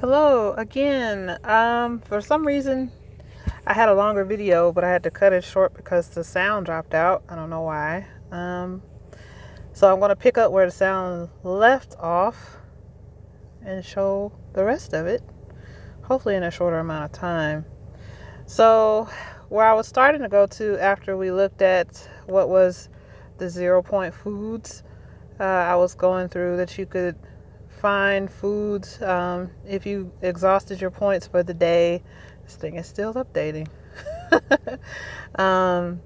Hello again. For some reason, I had a longer video, but I had to cut it short because the sound dropped out. I don't know why. So I'm going to pick up where the sound left off and show the rest of it, hopefully in a shorter amount of time. So, where I was starting to go to after we looked at what was the 0 point foods, I was going through that you could find foods if you exhausted your points for the day. This thing is still updating. um,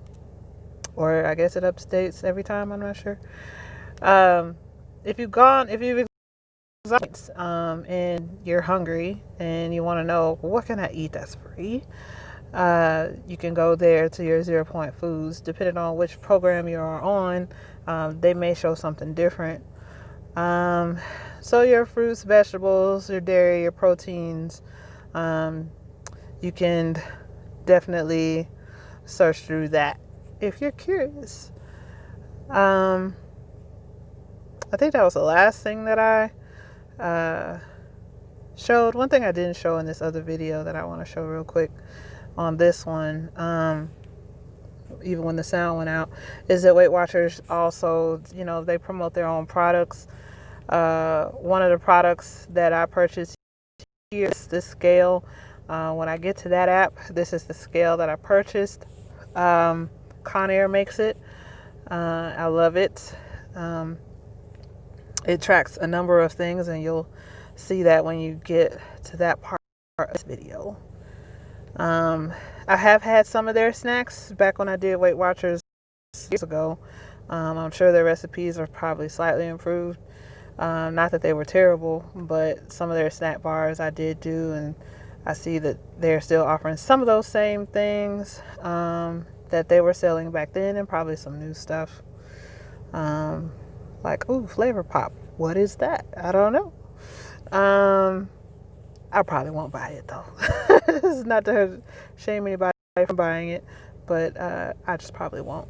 or I guess it updates every time, I'm not sure. Um, if you've exhausted and you're hungry and you want to know what can I eat that's free, you can go there to your 0 point foods. Depending on which program you are on, they may show something different. So your fruits, vegetables, your dairy, your proteins, you can definitely search through that if you're curious. I think that was the last thing that I showed. One thing I didn't show in this other video that I want to show real quick on this one, even when the sound went out, is that Weight Watchers also, they promote their own products. One of the products that I purchased here is this scale. When I get to that app, this is the scale that I purchased. Conair makes it. I love it. It tracks a number of things, and you'll see that when you get to that part of this video. I have had some of their snacks back when I did Weight Watchers years ago. I'm sure their recipes are probably slightly improved. Not that they were terrible, but some of their snack bars I did do, and I see that they're still offering some of those same things that they were selling back then, and probably some new stuff. Like, ooh, Flavor Pop. What is that? I don't know. I probably won't buy it though. It's not to shame anybody from buying it, but I just probably won't.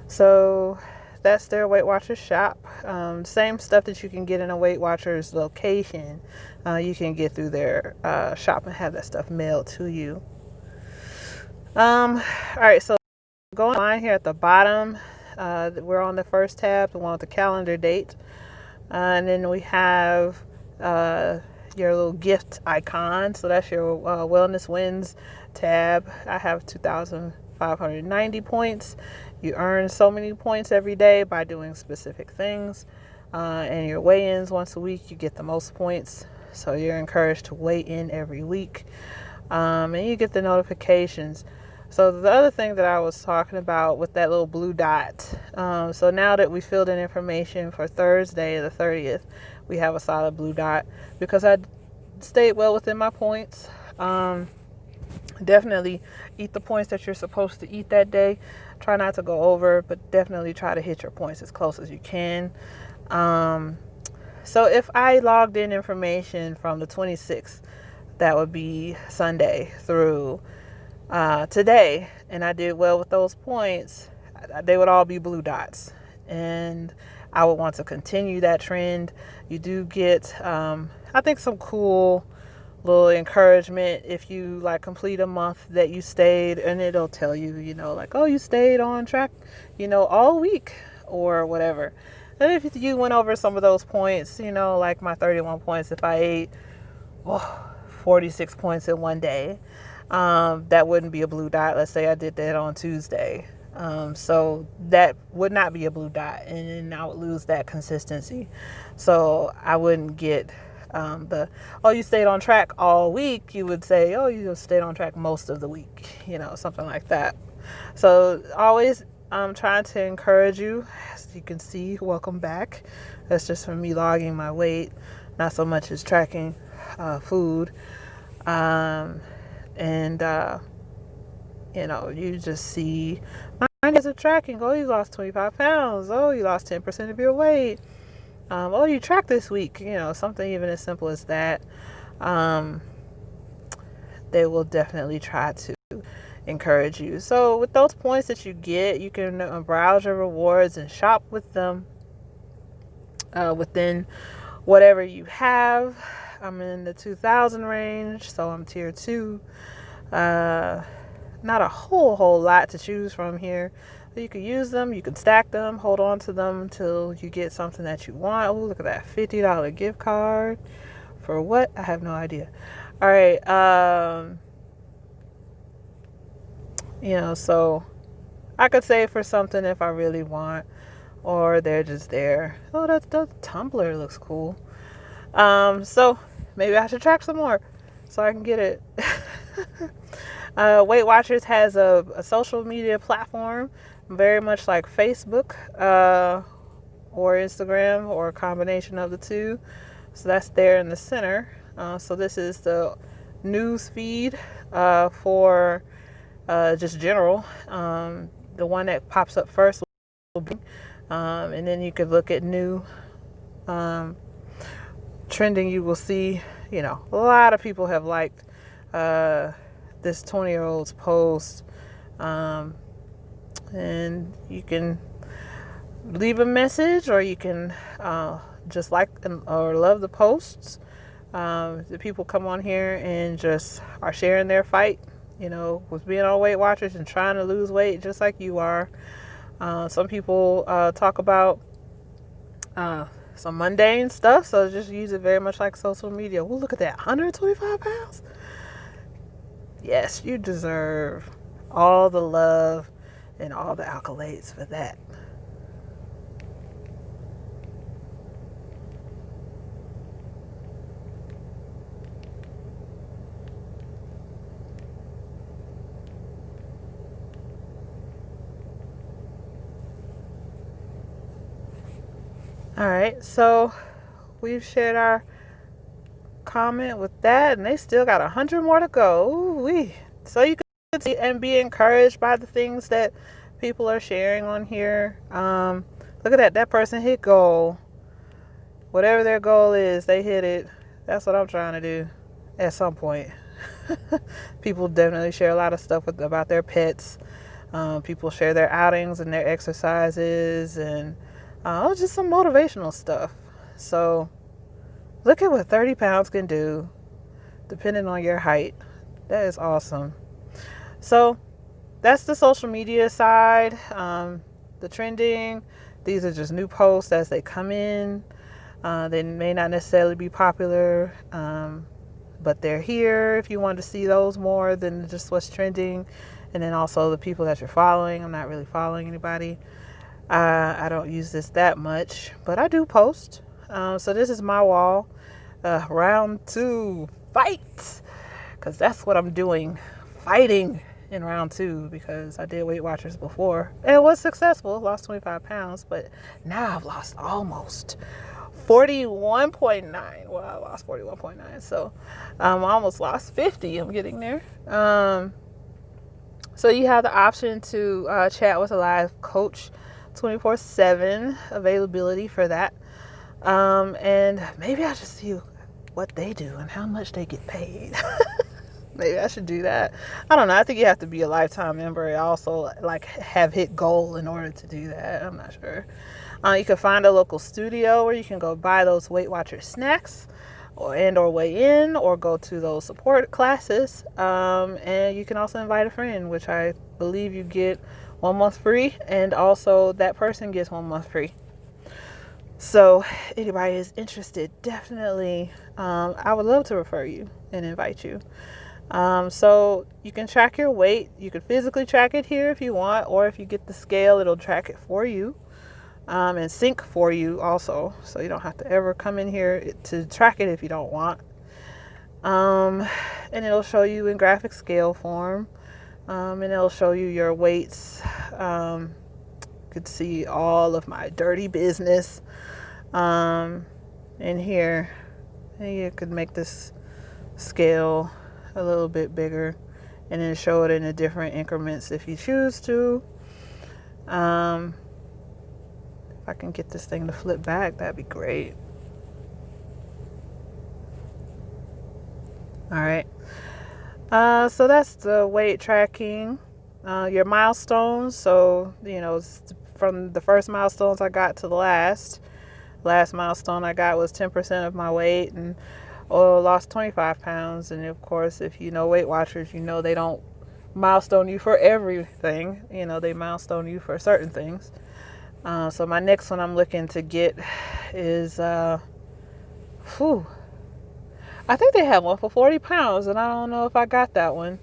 So that's their Weight Watchers shop. Same stuff that you can get in a Weight Watchers location, you can get through their shop and have that stuff mailed to you. All right, so going line here at the bottom, we're on the first tab, the one with the calendar date. And then we have your little gift icon. So that's your Wellness Wins tab. I have 2,590 points. You earn so many points every day by doing specific things. And your weigh-ins once a week, you get the most points. So you're encouraged to weigh in every week. And you get the notifications. So the other thing that I was talking about with that little blue dot, so now that we filled in information for Thursday the 30th, we have a solid blue dot because I stayed well within my points. Definitely eat the points that you're supposed to eat that day. Try not to go over, but definitely try to hit your points as close as you can. So if I logged in information from the 26th, that would be Sunday through today, and I did well with those points, they would all be blue dots, and I would want to continue that trend. You do get, I think, some cool little encouragement if you like complete a month that you stayed, and it'll tell you, like, oh, you stayed on track, all week or whatever. And if you went over some of those points, like my 31 points, if I ate 46 points in one day, that wouldn't be a blue dot. Let's say I did that on Tuesday. So that would not be a blue dot, and then I would lose that consistency. So I wouldn't get you stayed on track all week. You would say, oh, you stayed on track most of the week, something like that. So always trying to encourage you. As you can see, welcome back. That's just from me logging my weight, not so much as tracking food. You just see mine is a tracking. Oh, you lost 25 pounds. Oh, you lost 10% of your weight. Oh, you tracked this week. Something even as simple as that. They will definitely try to encourage you. So with those points that you get, you can browse your rewards and shop with them within whatever you have. I'm in the 2000 range, so I'm tier 2. Not a whole lot to choose from here. But you can use them, you can stack them, hold on to them until you get something that you want. Oh, look at that $50 gift card. For what? I have no idea. All right. So I could save for something if I really want, or they're just there. Oh, the tumbler looks cool. So maybe I should track some more so I can get it. Weight Watchers has a social media platform, very much like Facebook or Instagram, or a combination of the two. So that's there in the center. So this is the news feed for just general. The one that pops up first will be, and then you could look at new trending. You will see, a lot of people have liked this 20-year-old's post, and you can leave a message, or you can just like or love the posts. The people come on here and just are sharing their fight, with being on Weight Watchers and trying to lose weight just like you are. Some people talk about some mundane stuff, so just use it very much like social media. Well, look at that, 125 pounds. Yes, you deserve all the love and all the accolades for that. All right, so we've shared our comment with that, and they still got 100 more to go. Ooh-wee. So you can see and be encouraged by the things that people are sharing on here. Look at that person hit goal. Whatever their goal is, they hit it. That's what I'm trying to do at some point. People definitely share a lot of stuff about their pets. People share their outings and their exercises, and just some motivational stuff. So look at what 30 pounds can do, depending on your height. That is awesome. So that's the social media side. The trending, these are just new posts as they come in. They may not necessarily be popular, but they're here if you want to see those more than just what's trending. And then also the people that you're following. I'm not really following anybody. I don't use this that much, but I do post. So this is my wall. Round 2, fight! Because that's what I'm doing, fighting in round 2, because I did Weight Watchers before and it was successful. Lost 25 pounds, but now I've lost almost 41.9. Well, I lost 41.9, so I almost lost 50. I'm getting there. So you have the option to chat with a live coach 24/7 availability for that. And maybe I just see what they do and how much they get paid. Maybe I should do that. I don't know. I think you have to be a lifetime member and also have hit goal in order to do that. I'm not sure. You can find a local studio where you can go buy those Weight Watchers snacks or weigh in, or go to those support classes. And you can also invite a friend, which I believe you get 1 month free, and also that person gets 1 month free. So anybody is interested, definitely, I would love to refer you and invite you. So you can track your weight. You can physically track it here if you want, or if you get the scale, it'll track it for you, and sync for you also. So you don't have to ever come in here to track it if you don't want. And it'll show you in graphic scale form, and it'll show you your weights. You could see all of my dirty business in here. And you could make this scale a little bit bigger and then show it in the different increments if you choose to. If I can get this thing to flip back, that'd be great. All right. So that's the weight tracking. Your milestones. So, from the first milestones I got to the last milestone I got was 10% of my weight. And or lost 25 pounds. And of course, if you know Weight Watchers, you know they don't milestone you for everything. You know, they milestone you for certain things. So my next one I'm looking to get is, I think they have one for 40 pounds, and I don't know if I got that one.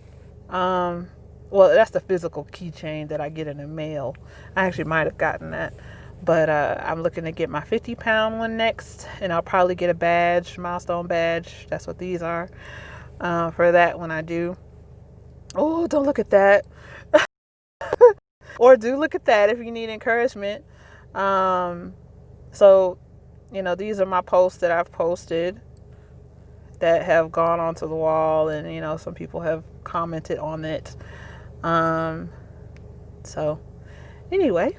Well, that's the physical keychain that I get in the mail. I actually might have gotten that. But I'm looking to get my 50-pound one next, and I'll probably get a badge, milestone badge. That's what these are, for that when I do. Oh, don't look at that. Or do look at that if you need encouragement. So, you know, these are my posts that I've posted that have gone onto the wall, and, you know, some people have commented on it. So, anyway.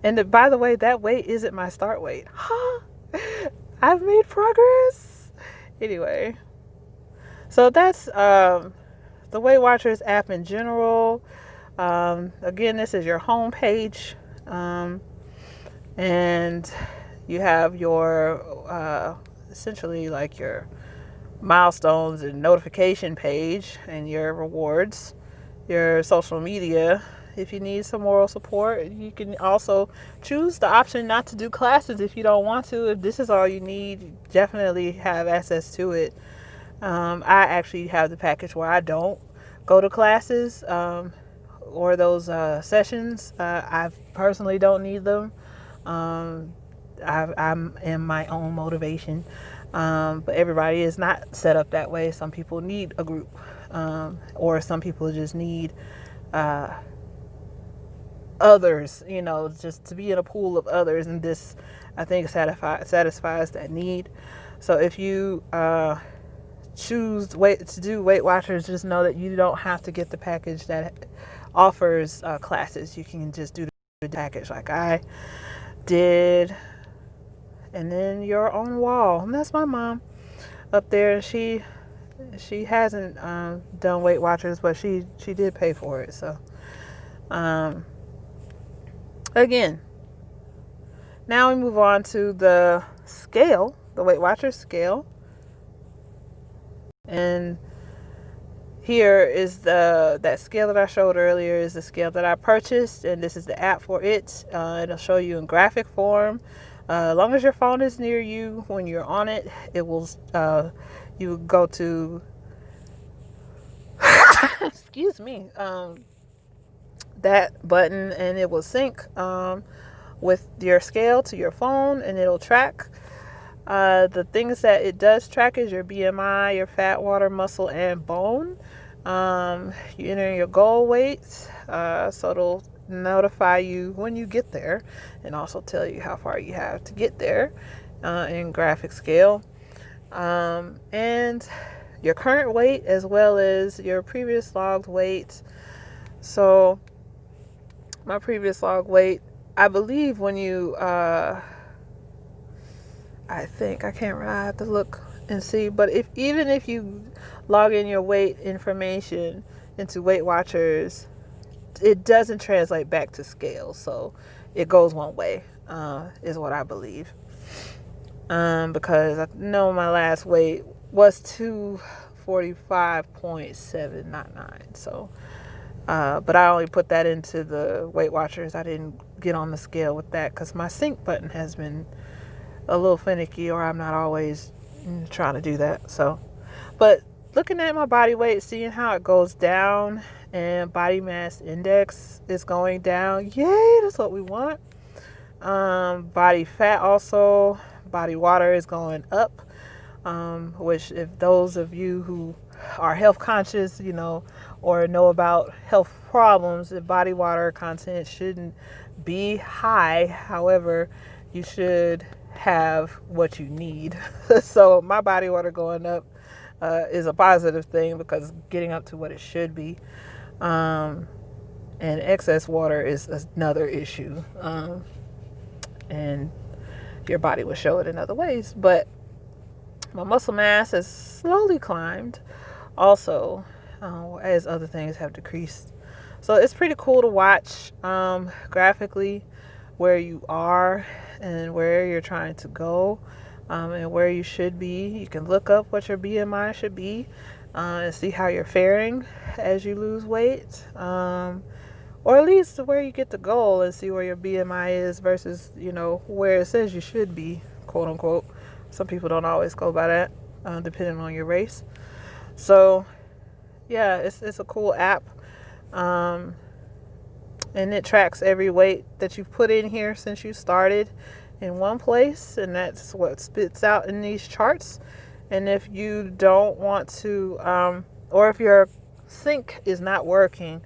And by the way, that weight isn't my start weight. Huh? I've made progress. Anyway. So that's the Weight Watchers app in general. Again, this is your home page. And you have your essentially like your milestones and notification page and your rewards, your social media. If you need some moral support, you can also choose the option not to do classes if you don't want to. If this is all you need, you definitely have access to it. I actually have the package where I don't go to classes or those sessions. I personally don't need them. I'm in my own motivation. But everybody is not set up that way. Some people need a group, or some people just need others, you know, just to be in a pool of others. And this, I think, satisfies that need. So if you choose to do Weight Watchers, just know that you don't have to get the package that offers classes. You can just do the package like I did. And then your own wall. And that's my mom up there. She hasn't done Weight Watchers, but she did pay for it. So again, now we move on to the scale, the Weight Watchers scale. And here is that scale that I showed earlier is the scale that I purchased, and this is the app for it. It'll show you in graphic form. As long as your phone is near you when you're on it, it will. You go to excuse me, that button, and it will sync with your scale to your phone, and it'll track. The things that it does track is your BMI, your fat, water, muscle, and bone. You enter your goal weight, so it'll notify you when you get there, and also tell you how far you have to get there in graphic scale, and your current weight as well as your previous logged weight. So my previous log weight, I believe when you I think, I can't remember, I have to look and see, but even if you log in your weight information into Weight Watchers, it doesn't translate back to scale, so it goes one way, is what I believe. Because I know my last weight was 245.799, so but I only put that into the Weight Watchers. I didn't get on the scale with that because my sync button has been a little finicky, or I'm not always trying to do that. So, but looking at my body weight, seeing how it goes down, and body mass index is going down. Yay, that's what we want. Body fat also, body water is going up, which if those of you who are health conscious, you know, or know about health problems, the body water content shouldn't be high. However, you should have what you need. So my body water going up is a positive thing because it's getting up to what it should be. And excess water is another issue. And your body will show it in other ways. But my muscle mass has slowly climbed also, as other things have decreased. So it's pretty cool to watch graphically where you are and where you're trying to go. and where you should be. You can look up what your BMI should be and see how you're faring as you lose weight. Or at least where you get the goal and see where your BMI is versus, where it says you should be, quote unquote. Some people don't always go by that, depending on your race. So, yeah, it's a cool app. And it tracks every weight that you've put in here since you started in one place. And that's what spits out in these charts. And if you don't want to, or if your sync is not working,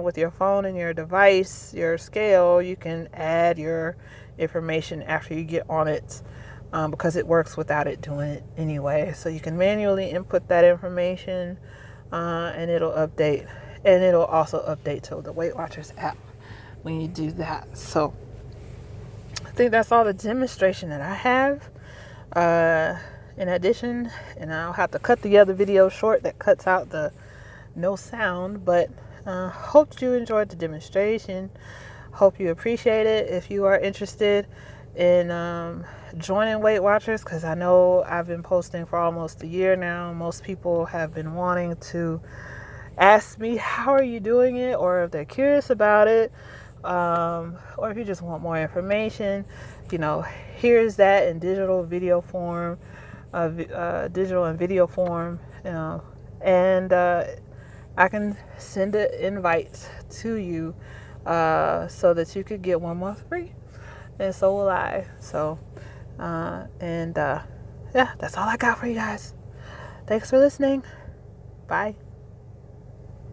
with your phone and your device, your scale, you can add your information after you get on it, because it works without it doing it anyway. So you can manually input that information, and it'll update. And it'll also update to the Weight Watchers app when you do that. So I think that's all the demonstration that I have. In addition, and I'll have to cut the other video short that cuts out the no sound, but hope you enjoyed the demonstration. Hope you appreciate it. If you are interested in joining Weight Watchers, because I know I've been posting for almost a year now. Most people have been wanting to ask me, how are you doing it? Or if they're curious about it, or if you just want more information, here's that in digital and video form, and I can send an invite to you so that you could get 1 month free, and so will I. So, yeah, that's all I got for you guys. Thanks for listening. Bye.